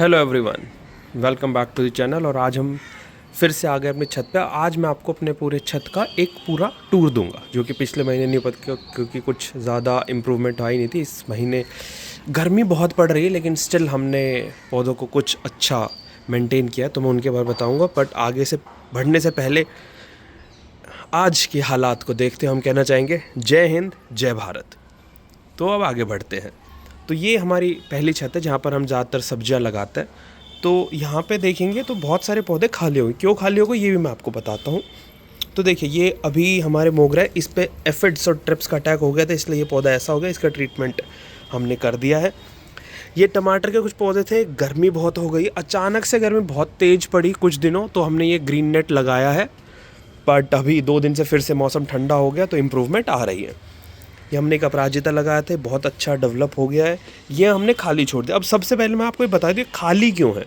Hello everyone, welcome back to the channel. और आज हम फिर से आ गए अपनी छत पे। आज मैं आपको अपने पूरे छत का एक पूरा टूर दूंगा, जो कि पिछले महीने नहीं पता क्योंकि कुछ ज़्यादा इम्प्रूवमेंट आई नहीं थी। इस महीने गर्मी बहुत पड़ रही है, लेकिन स्टिल हमने पौधों को कुछ अच्छा मेंटेन किया, तो मैं उनके बारे में बताऊँगा। बट आगे से बढ़ने से पहले आज के हालात को देखते हम कहना चाहेंगे जय हिंद जय भारत। तो अब आगे बढ़ते हैं। तो ये हमारी पहली छत है जहाँ पर हम ज़्यादातर सब्जियाँ लगाते हैं। तो यहाँ पे देखेंगे तो बहुत सारे पौधे खाली हो गए। क्यों खाली हो गए ये भी मैं आपको बताता हूँ। तो देखिए, ये अभी हमारे मोगरा है, इस पे एफिड्स और ट्रिप्स का अटैक हो गया था, इसलिए ये पौधा ऐसा हो गया। इसका ट्रीटमेंट हमने कर दिया है। ये टमाटर के कुछ पौधे थे, गर्मी बहुत हो गई, अचानक से गर्मी बहुत तेज़ पड़ी कुछ दिनों, तो हमने ये ग्रीन नेट लगाया है। बट अभी 2 दिन से फिर से मौसम ठंडा हो गया, तो इम्प्रूवमेंट आ रही है। ये हमने एक अपराजिता लगाया था, बहुत अच्छा डेवलप हो गया है। ये हमने खाली छोड़ दिया। अब सबसे पहले मैं आपको ये बता दूँ खाली क्यों है।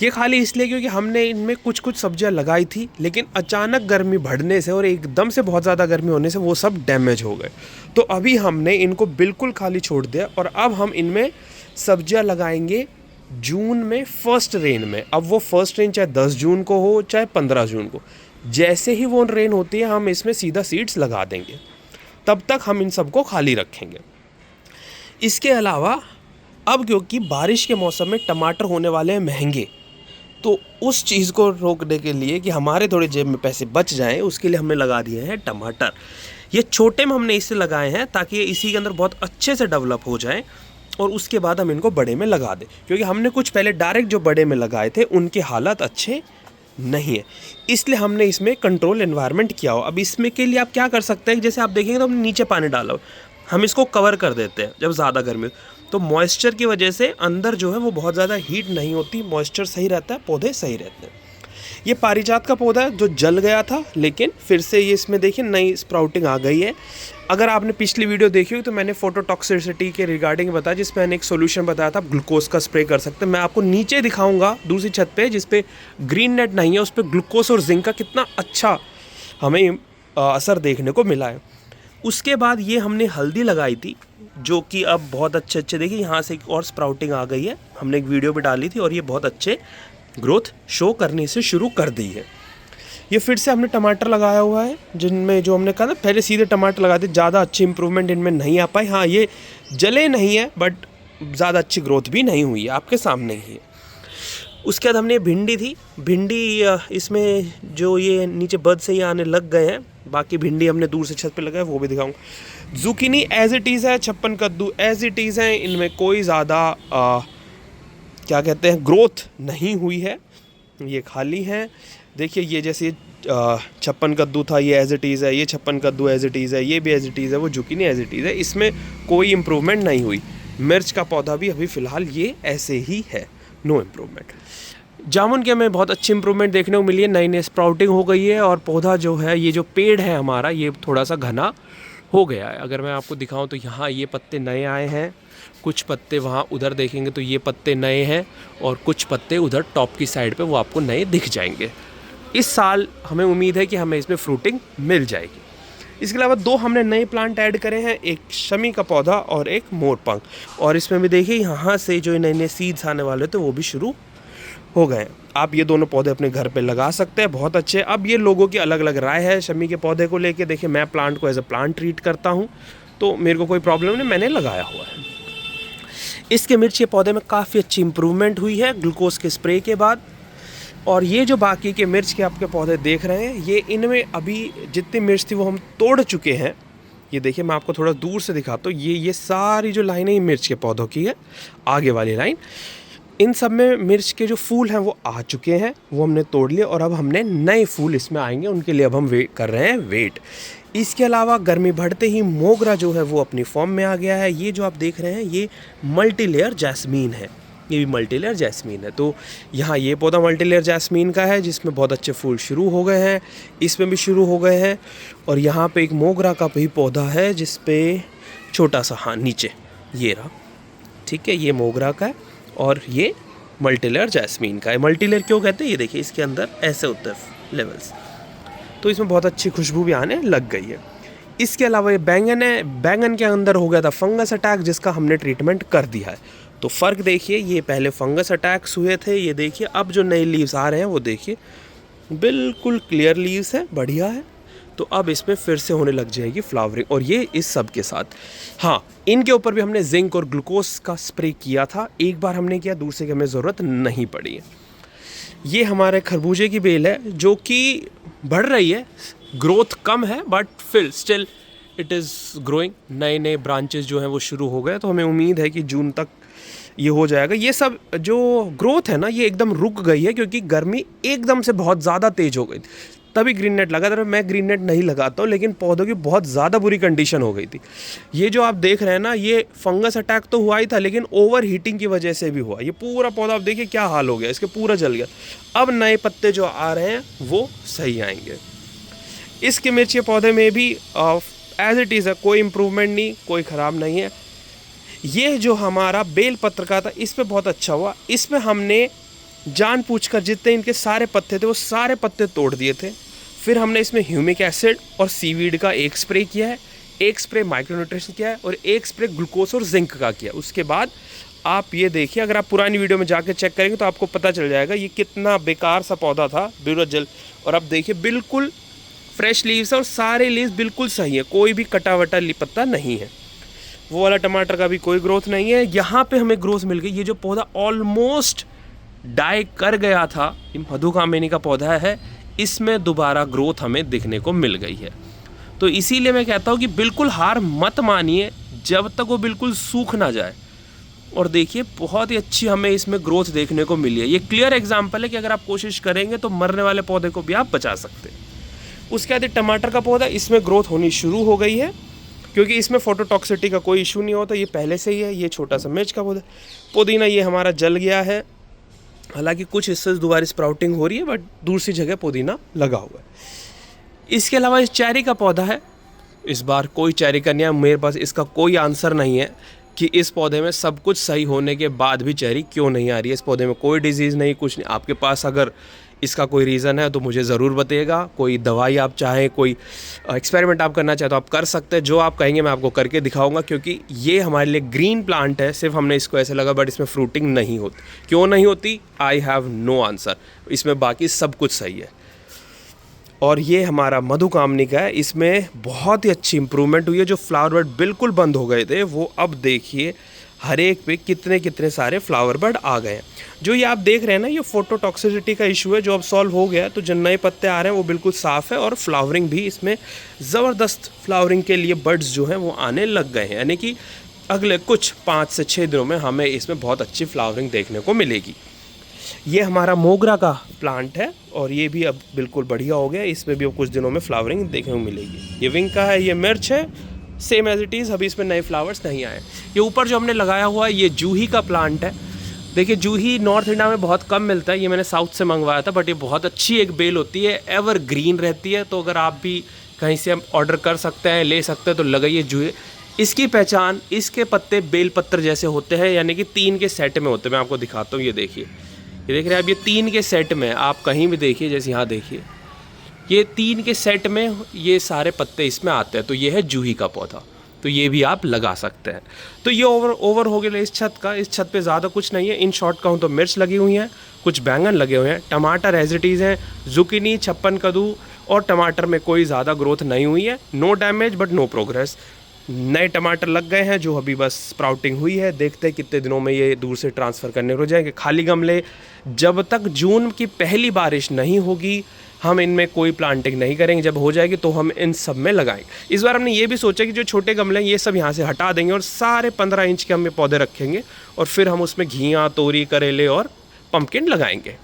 ये खाली इसलिए क्योंकि हमने इनमें कुछ कुछ सब्जियां लगाई थी, लेकिन अचानक गर्मी बढ़ने से और एकदम से बहुत ज़्यादा गर्मी होने से वो सब डैमेज हो गए। तो अभी हमने इनको बिल्कुल खाली छोड़ दिया और अब हम इनमें सब्जियां लगाएंगे जून में फर्स्ट रेन में। अब वो फर्स्ट रेन चाहे 10 जून को हो चाहे 15 जून को, जैसे ही वो रेन होती है हम इसमें सीधा सीड्स लगा देंगे। तब तक हम इन सबको खाली रखेंगे। इसके अलावा अब क्योंकि बारिश के मौसम में टमाटर होने वाले हैं महंगे, तो उस चीज़ को रोकने के लिए कि हमारे थोड़े जेब में पैसे बच जाएं, उसके लिए हमने लगा दिए हैं टमाटर। ये छोटे में हमने इससे लगाए हैं ताकि ये इसी के अंदर बहुत अच्छे से डेवलप हो जाएं और उसके बाद हम इनको बड़े में लगा दें। क्योंकि हमने कुछ पहले डायरेक्ट जो बड़े में लगाए थे उनके हालात अच्छे नहीं है, इसलिए हमने इसमें कंट्रोल एनवायरनमेंट किया हो। अब इसमें के लिए आप क्या कर सकते हैं, जैसे आप देखेंगे तो हमने नीचे पानी डाला हो, हम इसको कवर कर देते हैं जब ज़्यादा गर्मी, तो मॉइस्चर की वजह से अंदर जो है वो बहुत ज़्यादा हीट नहीं होती, मॉइस्चर सही रहता है, पौधे सही रहते हैं। ये पारिजात का पौधा है जो जल गया था, लेकिन फिर से ये इसमें देखिए नई स्प्राउटिंग आ गई है। अगर आपने पिछली वीडियो देखी हो तो मैंने फोटोटॉक्सिसिटी के रिगार्डिंग बताया, जिसमें मैंने एक सोल्यूशन बताया था, ग्लूकोज का स्प्रे कर सकते हैं। मैं आपको नीचे दिखाऊंगा दूसरी छत पे जिस पे ग्रीन नेट नहीं है, उस पर ग्लूकोज और जिंक का कितना अच्छा हमें असर देखने को मिला है। उसके बाद ये हमने हल्दी लगाई थी, जो कि अब बहुत अच्छे देखिए यहाँ से एक और स्प्राउटिंग आ गई है। हमने एक वीडियो भी डाली थी और ये बहुत अच्छे ग्रोथ शो करने से शुरू कर दी है। ये फिर से हमने टमाटर लगाया हुआ है, जिनमें जो हमने कहा ना पहले सीधे टमाटर लगा दिए, ज़्यादा अच्छी इंप्रूवमेंट इनमें नहीं आ पाई। हाँ, ये जले नहीं है बट ज़्यादा अच्छी ग्रोथ भी नहीं हुई है, आपके सामने ही है। उसके बाद हमने भिंडी थी, भिंडी इसमें जो ये नीचे बद से ही आने लग गए हैं, बाकी भिंडी हमने दूर से छत पे लगाया, वो भी दिखाऊंगा। जुकीनी एज इट इज़ है, छप्पन कद्दू एज इट इज़ है, इनमें कोई ज़्यादा क्या कहते हैं ग्रोथ नहीं हुई है, ये खाली हैं। देखिए ये जैसे छप्पन कद्दू था, ये एज इट इज़ है, ये छप्पन कद्दू एज इट इज़ है, ये भी एज इट इज़ है, वो जुकीनी एज इट इज़ है, इसमें कोई इम्प्रूवमेंट नहीं हुई। मिर्च का पौधा भी अभी फ़िलहाल ये ऐसे ही है, नो इम्प्रूवमेंट। जामुन के हमें बहुत अच्छी इंप्रूवमेंट देखने को मिली है, नई नई स्प्राउटिंग हो गई है और पौधा जो है, ये जो पेड़ है हमारा, ये थोड़ा सा घना हो गया है। अगर मैं आपको दिखाऊं तो यहाँ ये पत्ते नए आए हैं, कुछ पत्ते वहाँ उधर देखेंगे तो ये पत्ते नए हैं और कुछ पत्ते उधर टॉप की साइड पे वो आपको नए दिख जाएंगे। इस साल हमें उम्मीद है कि हमें इसमें फ्रूटिंग मिल जाएगी। इसके अलावा 2 हमने नए प्लांट ऐड करे हैं, एक शमी का पौधा और एक मोरपंख। और इसमें भी देखिए यहाँ से जो नए नए सीड्स आने वाले थे वो भी शुरू हो गए। आप ये दोनों पौधे अपने घर पे लगा सकते हैं, बहुत अच्छे। अब ये लोगों की अलग अलग राय है शमी के पौधे को लेके। देखिए मैं प्लांट को एज अ प्लांट ट्रीट करता हूँ, तो मेरे को कोई प्रॉब्लम नहीं, मैंने लगाया हुआ है। इसके मिर्च के पौधे में काफ़ी अच्छी इंप्रूवमेंट हुई है ग्लूकोज के स्प्रे के बाद। और ये जो बाकी के मिर्च के आपके पौधे देख रहे हैं, ये इनमें अभी जितनी मिर्च थी वो हम तोड़ चुके हैं। ये देखिए मैं आपको थोड़ा दूर से दिखाता हूँ, ये सारी जो लाइन है ये मिर्च के पौधों की है, आगे वाली लाइन। इन सब में मिर्च के जो फूल हैं वो आ चुके हैं, वो हमने तोड़ लिए और अब हमने नए फूल इसमें आएंगे, उनके लिए अब हम वेट कर रहे हैं वेट। इसके अलावा गर्मी बढ़ते ही मोगरा जो है वो अपनी फॉर्म में आ गया है। ये जो आप देख रहे हैं ये मल्टी लेयर जैस्मीन है, ये भी मल्टी लेयर जैस्मीन है। तो यहाँ ये पौधा मल्टी लेयर जैस्मीन का है जिसमें बहुत अच्छे फूल शुरू हो गए हैं, इसमें भी शुरू हो गए हैं। और यहाँ पे एक मोगरा का भी पौधा है जिस पे छोटा सा, हाँ नीचे ये रहा, ठीक है, ये मोगरा का है और ये मल्टी लेयर जैस्मीन का है। मल्टी लेयर क्यों कहते हैं, ये देखिए इसके अंदर ऐसे होते हैं लेवल्स, तो इसमें बहुत अच्छी खुशबू भी आने लग गई है। इसके अलावा ये बैंगन है, बैंगन के अंदर हो गया था फंगस अटैक जिसका हमने ट्रीटमेंट कर दिया है। तो फ़र्क देखिए, ये पहले फंगस अटैक्स हुए थे, ये देखिए अब जो नए लीव्स आ रहे हैं वो देखिए बिल्कुल क्लियर लीव्स है, बढ़िया है। तो अब इसमें फिर से होने लग जाएगी फ्लावरिंग, और ये इस सब के साथ। हाँ, इनके ऊपर भी हमने जिंक और ग्लूकोज का स्प्रे किया था, एक बार हमने किया, दूसरे की हमें ज़रूरत नहीं पड़ी है। ये हमारे खरबूजे की बेल है जो कि बढ़ रही है, ग्रोथ कम है बट फिर स्टिल इट इज़ ग्रोइंग। नए नए ब्रांचेस जो हैं वो शुरू हो गए, तो हमें उम्मीद है कि जून तक ये हो जाएगा। ये सब जो ग्रोथ है ना, ये एकदम रुक गई है क्योंकि गर्मी एकदम से बहुत ज़्यादा तेज़ हो गई थी, तभी ग्रीन नेट लगा था। मैं ग्रीन नेट नहीं लगाता हूँ, लेकिन पौधों की बहुत ज़्यादा बुरी कंडीशन हो गई थी। ये जो आप देख रहे हैं ना, ये फंगस अटैक तो हुआ ही था, लेकिन ओवर हीटिंग की वजह से भी हुआ। ये पूरा पौधा आप देखिए क्या हाल हो गया, इसके पूरा जल गया। अब नए पत्ते जो आ रहे हैं वो सही आएंगे। इसके मिर्च के पौधे में भी एज इट इज़ है, कोई इम्प्रूवमेंट नहीं, कोई ख़राब नहीं है। ये जो हमारा बेल पत्र का था, इस पर बहुत अच्छा हुआ। इसमें हमने जानबूझकर जितने इनके सारे पत्ते थे वो सारे पत्ते तोड़ दिए थे। फिर हमने इसमें ह्यूमिक एसिड और सीवीड का एक स्प्रे किया है, एक स्प्रे माइक्रोन्यूट्रिशन किया है और एक स्प्रे ग्लूकोज और जिंक का किया। उसके बाद आप ये देखिए, अगर आप पुरानी वीडियो में जाके चेक करेंगे तो आपको पता चल जाएगा ये कितना बेकार सा पौधा था, बिना जल। और अब देखिए बिल्कुल फ्रेश लीव्स है और सारे लीव्स बिल्कुल सही है, कोई भी कटा वटा पत्ता नहीं है। वो वाला टमाटर का भी कोई ग्रोथ नहीं है। यहाँ पे हमें ग्रोथ मिल गई। ये जो पौधा ऑलमोस्ट डाई कर गया था, ये मधुकामिनी का पौधा है, इसमें दोबारा ग्रोथ हमें दिखने को मिल गई है। तो इसीलिए मैं कहता हूँ कि बिल्कुल हार मत मानिए जब तक वो बिल्कुल सूख ना जाए। और देखिए बहुत ही अच्छी हमें इसमें ग्रोथ देखने को मिली है। ये क्लियर एग्जाम्पल है कि अगर आप कोशिश करेंगे तो मरने वाले पौधे को भी आप बचा सकते हैं। उसके बाद टमाटर का पौधा, इसमें ग्रोथ होनी शुरू हो गई है क्योंकि इसमें फोटोटॉक्सिसिटी का कोई इशू नहीं होता, ये पहले से ही है। ये छोटा सा मिर्च का पौधा। पुदीना ये हमारा जल गया है, हालांकि कुछ हिस्से से दोबारा स्प्राउटिंग हो रही है, बट दूसरी जगह पुदीना लगा हुआ है। इसके अलावा इस चेरी का पौधा है, इस बार कोई चेरी का नहीं है। मेरे पास इसका कोई आंसर नहीं है कि इस पौधे में सब कुछ सही होने के बाद भी चेरी क्यों नहीं आ रही है। इस पौधे में कोई डिजीज़ नहीं, कुछ नहीं। आपके पास अगर इसका कोई रीज़न है तो मुझे ज़रूर बताइएगा। कोई दवाई आप चाहें, कोई एक्सपेरिमेंट आप करना चाहें तो आप कर सकते हैं। जो आप कहेंगे मैं आपको करके दिखाऊंगा, क्योंकि ये हमारे लिए ग्रीन प्लांट है। सिर्फ हमने इसको ऐसे लगा, बट इसमें फ्रूटिंग नहीं होती। क्यों नहीं होती, आई हैव नो आंसर। इसमें बाकी सब कुछ सही है। और ये हमारा मधुकामिनी का है, इसमें बहुत ही अच्छी इंप्रूवमेंट हुई है। जो फ्लावर बर्ड बिल्कुल बंद हो गए थे वो अब देखिए हर एक पे कितने कितने सारे फ्लावर बर्ड आ गए हैं। जो ये आप देख रहे हैं ना, ये फोटोटॉक्सिसिटी का इशू है जो अब सॉल्व हो गया। तो जो नए पत्ते आ रहे हैं वो बिल्कुल साफ़ है और फ्लावरिंग भी इसमें ज़बरदस्त फ्लावरिंग के लिए बर्ड्स जो हैं वो आने लग गए हैं। यानी कि अगले कुछ 5 से 6 दिनों में हमें इसमें बहुत अच्छी फ्लावरिंग देखने को मिलेगी। ये हमारा मोगरा का प्लांट है और ये भी अब बिल्कुल बढ़िया हो गया। इसमें भी अब कुछ दिनों में फ्लावरिंग देखने को मिलेगी। ये विंग का है, ये मिर्च है, सेम एज इट इज़। अभी इसमें नए फ्लावर्स नहीं आए। ये ऊपर जो हमने लगाया हुआ है ये जूही का प्लांट है। देखिए जूही नॉर्थ इंडिया में बहुत कम मिलता है, ये मैंने साउथ से मंगवाया था, बट ये बहुत अच्छी एक बेल होती है, एवर ग्रीन रहती है। तो अगर आप भी कहीं से ऑर्डर कर सकते हैं, ले सकते हैं, तो लगाइए जूही। इसकी पहचान, इसके पत्ते बेल पत्र जैसे होते हैं, यानी कि 3 के सेट में होते हैं। मैं आपको दिखाता हूँ, ये देखिए, ये देख रहे हैं आप, ये 3 के सेट में। आप कहीं भी देखिए, जैसे यहाँ देखिए, ये 3 के सेट में ये सारे पत्ते इसमें आते हैं। तो ये है जूही का पौधा, तो ये भी आप लगा सकते हैं। तो ये ओवर हो गया इस छत का। इस छत पे ज़्यादा कुछ नहीं है। इन शॉर्ट कहूँ तो मिर्च लगी हुई हैं, कुछ बैंगन लगे हुए हैं, टमाटर एज इट इज़ हैं, जुकीनी, छप्पन कद्दू और टमाटर में कोई ज़्यादा ग्रोथ नहीं हुई है। No damage but no progress. नए टमाटर लग गए हैं जो अभी बस स्प्राउटिंग हुई है। देखते हैं कितने दिनों में ये दूर से ट्रांसफ़र करने हो जाएंगे। खाली गमले, जब तक जून की पहली बारिश नहीं होगी हम इनमें कोई प्लांटिंग नहीं करेंगे। जब हो जाएगी तो हम इन सब में लगाएंगे। इस बार हमने ये भी सोचा कि जो छोटे गमले हैं ये सब यहाँ से हटा देंगे और सारे 15 इंच के हमें पौधे रखेंगे और फिर हम उसमें घिया, तोरी, करेले और पम्पकिन लगाएंगे।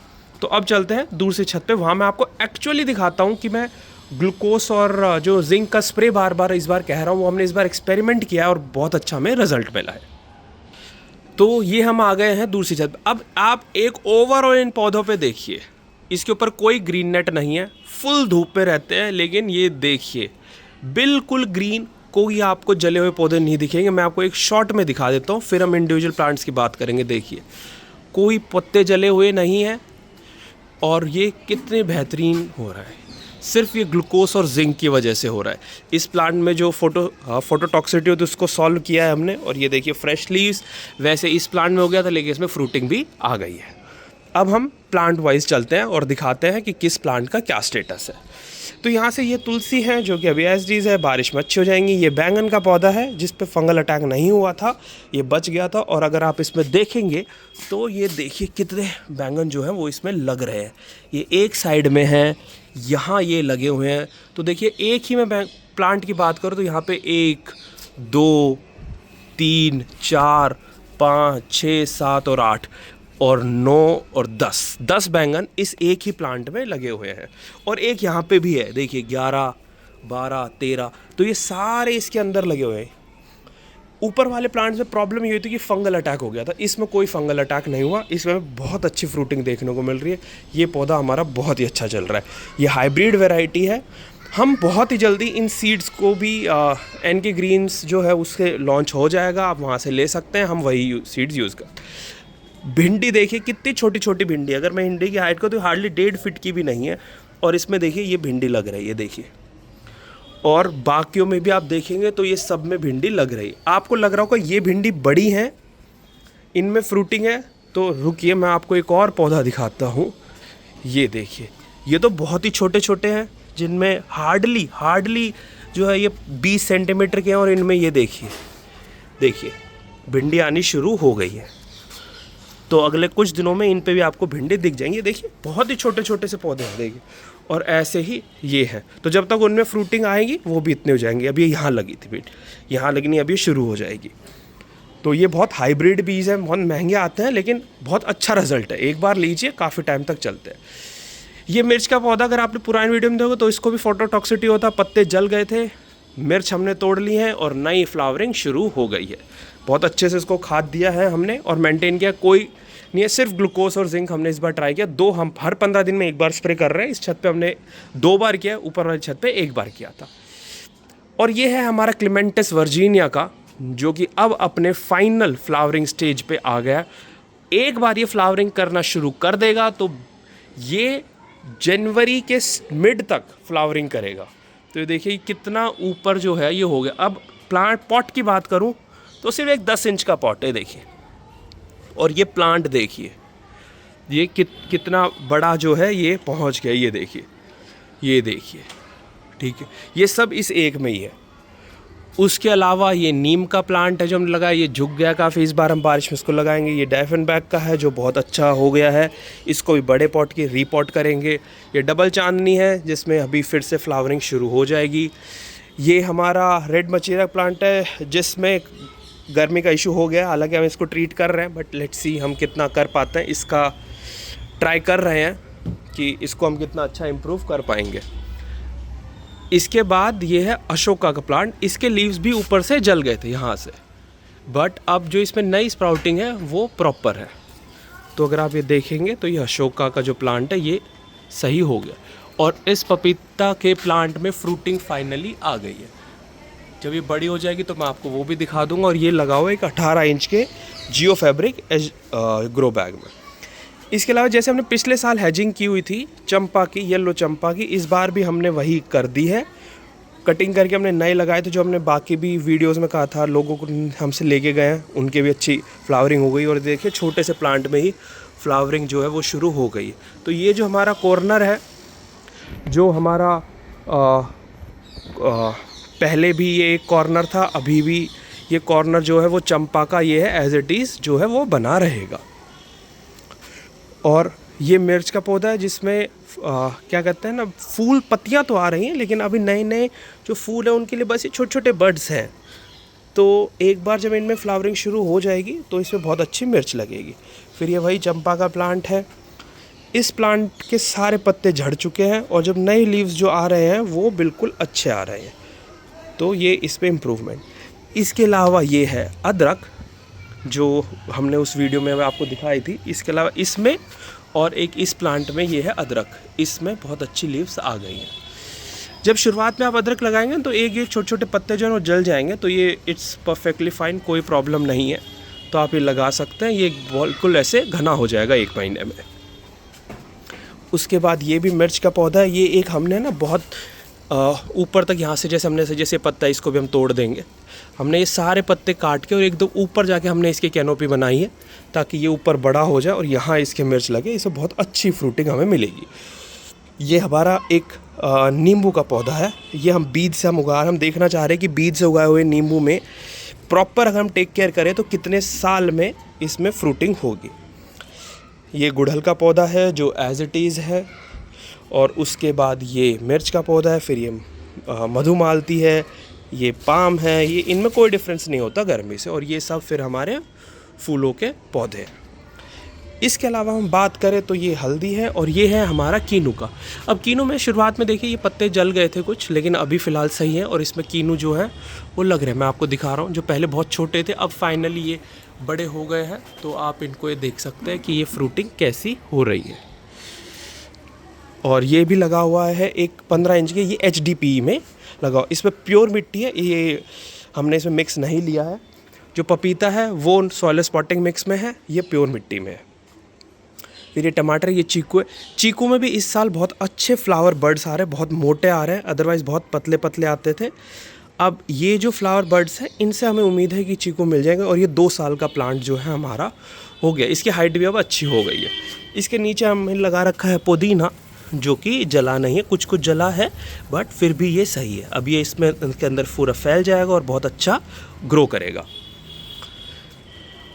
तो अब चलते हैं दूसरी छत पे। वहाँ मैं आपको एक्चुअली दिखाता हूँ कि मैं ग्लूकोज और जो जिंक का स्प्रे बार बार इस बार कह रहा हूँ, वो हमने इस बार एक्सपेरिमेंट किया और बहुत अच्छा हमें रिजल्ट मिला है। तो ये हम आ गए हैं दूसरी छत पे। अब आप एक ओवरऑल इन पौधों पे देखिए, इसके ऊपर कोई ग्रीन नेट नहीं है, फुल धूप पे रहते हैं, लेकिन ये देखिए बिल्कुल ग्रीन, कोई आपको जले हुए पौधे नहीं दिखेंगे। मैं आपको एक शॉट में दिखा देता हूँ, फिर हम इंडिविजुअल प्लांट्स की बात करेंगे। देखिए कोई पत्ते जले हुए नहीं हैं और ये कितने बेहतरीन हो रहा है। सिर्फ ये ग्लूकोज और जिंक की वजह से हो रहा है। इस प्लांट में जो फोटोटॉक्सिसिटी होती है उसको सॉल्व किया है हमने, और ये देखिए फ्रेश लीव्स वैसे इस प्लांट में हो गया था, लेकिन इसमें फ्रूटिंग भी आ गई है। अब हम प्लांट वाइज चलते हैं और दिखाते हैं कि किस प्लांट का क्या स्टेटस है। तो यहाँ से ये तुलसी है जो कि अभी एसडीज है, बारिश में अच्छी हो जाएंगी। ये बैंगन का पौधा है जिस पे फंगल अटैक नहीं हुआ था, ये बच गया था। और अगर आप इसमें देखेंगे तो ये देखिए कितने बैंगन जो हैं वो इसमें लग रहे हैं। ये एक साइड में है, यहाँ ये लगे हुए हैं। तो देखिए एक ही मैं प्लांट की बात करूँ तो यहाँ पे 1 2 3 4 5 6 7 और 8 और 9 और 10 बैंगन इस एक ही प्लांट में लगे हुए हैं। और एक यहाँ पे भी है, देखिए 11 12 13, तो ये सारे इसके अंदर लगे हुए हैं। ऊपर वाले प्लांट्स में प्रॉब्लम ये हुई थी कि फंगल अटैक हो गया था, इसमें कोई फंगल अटैक नहीं हुआ। इसमें बहुत अच्छी फ्रूटिंग देखने को मिल रही है। ये पौधा हमारा बहुत ही अच्छा चल रहा है। ये हाइब्रिड वैरायटी है। हम बहुत ही जल्दी इन सीड्स को भी एनके ग्रीन्स जो है उससे लॉन्च हो जाएगा, आप वहाँ से ले सकते हैं। हम वही सीड्स यूज़ करते हैं। भिंडी देखिए कितनी छोटी छोटी भिंडी, अगर मैं भिंडी की हाइट को तो हार्डली 1.5 फीट की भी नहीं है। और इसमें देखिए ये भिंडी लग रही है, देखिए। और बाकियों में भी आप देखेंगे तो ये सब में भिंडी लग रही है। आपको लग रहा होगा ये भिंडी बड़ी है, इनमें फ्रूटिंग है, तो रुकिए मैं आपको एक और पौधा दिखाता हूँ। ये देखिए, ये तो बहुत ही छोटे छोटे हैं जिनमें हार्डली जो है ये 20 सेंटीमीटर के हैं। और इनमें ये देखिए भिंडी आनी शुरू हो गई है। तो अगले कुछ दिनों में इन पे भी आपको भिंडी दिख जाएंगी। देखिए बहुत ही छोटे छोटे से पौधे हैं, देखिए। और ऐसे ही ये है, तो जब तक उनमें फ्रूटिंग आएगी वो भी इतने हो जाएंगे। अभी यहाँ लगी थी बीट, यहाँ लगनी अभी शुरू हो जाएगी। तो ये बहुत हाइब्रिड बीज हैं, बहुत महंगे आते हैं, लेकिन बहुत अच्छा रिजल्ट है। एक बार लीजिए, काफ़ी टाइम तक चलते हैं। ये मिर्च का पौधा अगर आपने पुरानी वीडियो में देखो तो इसको भी फोटोटॉक्सिसिटी होता, पत्ते जल गए थे। मिर्च हमने तोड़ ली है और नई फ्लावरिंग शुरू हो गई है। बहुत अच्छे से इसको खाद दिया है हमने और मेंटेन किया, कोई नहीं है, सिर्फ ग्लूकोज और जिंक हमने इस बार ट्राई किया। हम हर 15 दिन में एक बार स्प्रे कर रहे हैं। इस छत पे हमने 2 बार किया, ऊपर वाली छत पे 1 बार किया था। और ये है हमारा क्लेमेंटिस वर्जीनिया का, जो कि अब अपने फाइनल फ्लावरिंग स्टेज पे आ गया। एक बार ये फ्लावरिंग करना शुरू कर देगा तो ये जनवरी के मिड तक फ्लावरिंग करेगा। तो ये देखिए कितना ऊपर जो है ये हो गया। अब प्लांट पॉट की बात करूं तो सिर्फ एक 10 इंच का पॉट है, देखिए। और ये प्लांट देखिए, ये कितना बड़ा जो है ये पहुंच गया। ये देखिए, ठीक है। ये सब इस एक में ही है। उसके अलावा ये नीम का प्लांट है जो हमने लगाया, ये झुक गया काफ़ी। इस बार हम बारिश में इसको लगाएंगे। ये डायफनबैग का है जो बहुत अच्छा हो गया है। इसको भी बड़े पॉट की रीपॉट करेंगे। ये डबल चांदनी है जिसमें अभी फिर से फ्लावरिंग शुरू हो जाएगी। ये हमारा रेड मचीरा प्लांट है जिसमें गर्मी का इशू हो गया, हालांकि हम इसको ट्रीट कर रहे हैं, बट लेट्स सी हम कितना कर पाते हैं। इसका ट्राई कर रहे हैं कि इसको हम कितना अच्छा इम्प्रूव कर पाएंगे। इसके बाद ये है अशोका का प्लांट। इसके लीव्स भी ऊपर से जल गए थे यहाँ से, बट अब जो इसमें नई स्प्राउटिंग है वो प्रॉपर है। तो अगर आप ये देखेंगे तो ये अशोका का जो प्लांट है ये सही हो गया। और इस पपीता के प्लांट में फ्रूटिंग फाइनली आ गई है। जब ये बड़ी हो जाएगी तो मैं आपको वो भी दिखा दूंगा। और ये लगा हुआ एक 18 इंच के जियो फैब्रिक ग्रो बैग में। इसके अलावा जैसे हमने पिछले साल हैजिंग की हुई थी चंपा की, येलो चंपा की, इस बार भी हमने वही कर दी है। कटिंग करके हमने नए लगाए थे, जो हमने बाकी भी वीडियोस में कहा था, लोगों को हमसे लेके गए हैं, उनके भी अच्छी फ्लावरिंग हो गई। और देखिए छोटे से प्लांट में ही फ्लावरिंग जो है वो शुरू हो गई है। तो ये जो हमारा कॉर्नर है, जो हमारा पहले भी ये एक कॉर्नर था, अभी भी ये कॉर्नर जो है वो चंपा का ये है, एज इट इज़ जो है वो बना रहेगा। और ये मिर्च का पौधा है जिसमें क्या कहते हैं ना, फूल पत्तियां तो आ रही हैं, लेकिन अभी नए नए जो फूल हैं उनके लिए बस ये छोटे छोटे बड्स हैं। तो एक बार जब इनमें फ्लावरिंग शुरू हो जाएगी तो इसमें बहुत अच्छी मिर्च लगेगी। फिर ये वही चंपा का प्लांट है। इस प्लांट के सारे पत्ते झड़ चुके हैं और जब नए लीव्स जो आ रहे हैं वो बिल्कुल अच्छे आ रहे हैं। तो ये इस पे इम्प्रूवमेंट। इसके अलावा ये है अदरक, जो हमने उस वीडियो में आपको दिखाई थी। इसके अलावा इसमें और एक इस प्लांट में ये है अदरक, इसमें बहुत अच्छी लीव्स आ गई हैं। जब शुरुआत में आप अदरक लगाएंगे तो एक एक छोटे छोटे पत्ते जो हैं वो जल जाएंगे, तो ये इट्स परफेक्टली फाइन, कोई प्रॉब्लम नहीं है। तो आप ये लगा सकते हैं, ये बिल्कुल ऐसे घना हो जाएगा 1 महीने में। उसके बाद ये भी मिर्च का पौधा है। ये एक हमने ना बहुत ऊपर तक यहाँ से जैसे पत्ता है इसको भी हम तोड़ देंगे। हमने ये सारे पत्ते काट के और एकदम ऊपर जाके हमने इसकी कैनोपी बनाई है ताकि ये ऊपर बड़ा हो जाए और यहाँ इसके मिर्च लगे, इससे बहुत अच्छी फ्रूटिंग हमें मिलेगी। ये हमारा एक नींबू का पौधा है। ये हम बीज से हम देखना चाह रहे हैं कि बीज से उगाए हुए नींबू में प्रॉपर अगर हम टेक केयर करें तो कितने साल में इसमें फ्रूटिंग होगी। ये गुड़हल का पौधा है जो एज इट इज़ है। और उसके बाद ये मिर्च का पौधा है, फिर ये मधुमालती है, ये पाम है। ये इनमें कोई डिफरेंस नहीं होता गर्मी से। और ये सब फिर हमारे फूलों के पौधे हैं। इसके अलावा हम बात करें तो ये हल्दी है और ये है हमारा कीनू का। अब कीनू में शुरुआत में देखिए ये पत्ते जल गए थे कुछ, लेकिन अभी फ़िलहाल सही है और इसमें कीनू जो है वो लग रहे हैं। मैं आपको दिखा रहा हूँ, जो पहले बहुत छोटे थे अब फाइनली ये बड़े हो गए हैं। तो आप इनको ये देख सकते हैं कि ये फ्रूटिंग कैसी हो रही है। और ये भी लगा हुआ है एक 15 इंच के, ये HDPE में लगा। इसमें प्योर मिट्टी है, ये हमने इसमें मिक्स नहीं लिया है। जो पपीता है वो सॉइल स्पॉटिंग मिक्स में है, ये प्योर मिट्टी में है। फिर ये टमाटर, ये चीकू है। चीकू में भी इस साल बहुत अच्छे फ्लावर बर्ड्स आ रहे हैं, बहुत मोटे आ रहे हैं, अदरवाइज़ बहुत पतले पतले आते थे। अब ये जो फ्लावर बर्ड्स हैं इनसे हमें उम्मीद है कि चीकू मिल जाएगा। और ये 2 साल का प्लांट जो है हमारा हो गया। इसकी हाइट भी अब अच्छी हो गई है। इसके नीचे हमने लगा रखा है पुदीना, जो कि जला नहीं है, कुछ कुछ जला है बट फिर भी ये सही है। अब ये इसमें इनके अंदर पूरा फैल जाएगा और बहुत अच्छा ग्रो करेगा।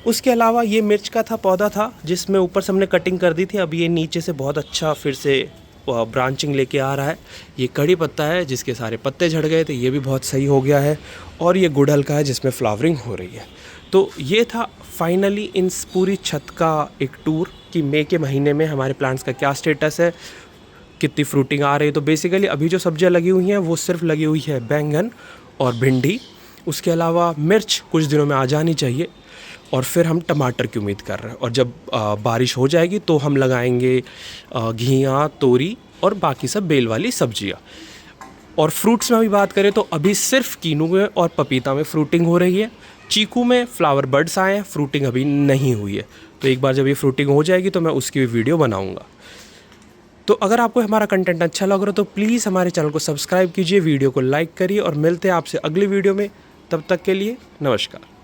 उसके अलावा ये मिर्च का पौधा था जिसमें ऊपर से हमने कटिंग कर दी थी। अब ये नीचे से बहुत अच्छा फिर से ब्रांचिंग लेके आ रहा है। ये कड़ी पत्ता है जिसके सारे पत्ते झड़ गए थे, ये भी बहुत सही हो गया है। और ये गुड़हल का है जिसमें फ्लावरिंग हो रही है। तो ये था फाइनली इन पूरी छत का एक टूर कि मई के महीने में हमारे प्लांट्स का क्या स्टेटस है, कितनी फ्रूटिंग आ रही है। तो बेसिकली अभी जो सब्जियां लगी हुई हैं वो सिर्फ लगी हुई है बैंगन और भिंडी। उसके अलावा मिर्च कुछ दिनों में आ जानी चाहिए। और फिर हम टमाटर की उम्मीद कर रहे हैं। और जब बारिश हो जाएगी तो हम लगाएंगे घिया, तोरी और बाकी सब बेल वाली सब्जियां। और फ्रूट्स में अभी बात करें तो अभी सिर्फ कीनू में और पपीता में फ्रूटिंग हो रही है। चीकू में फ्लावर बर्ड्स आए हैं, फ्रूटिंग अभी नहीं हुई है। तो एक बार जब ये फ्रूटिंग हो जाएगी तो मैं उसकी भी वीडियो बनाऊँगा। तो अगर आपको हमारा कंटेंट अच्छा लग रहा हो तो प्लीज़ हमारे चैनल को सब्सक्राइब कीजिए, वीडियो को लाइक करिए और मिलते हैं आपसे अगली वीडियो में। तब तक के लिए नमस्कार।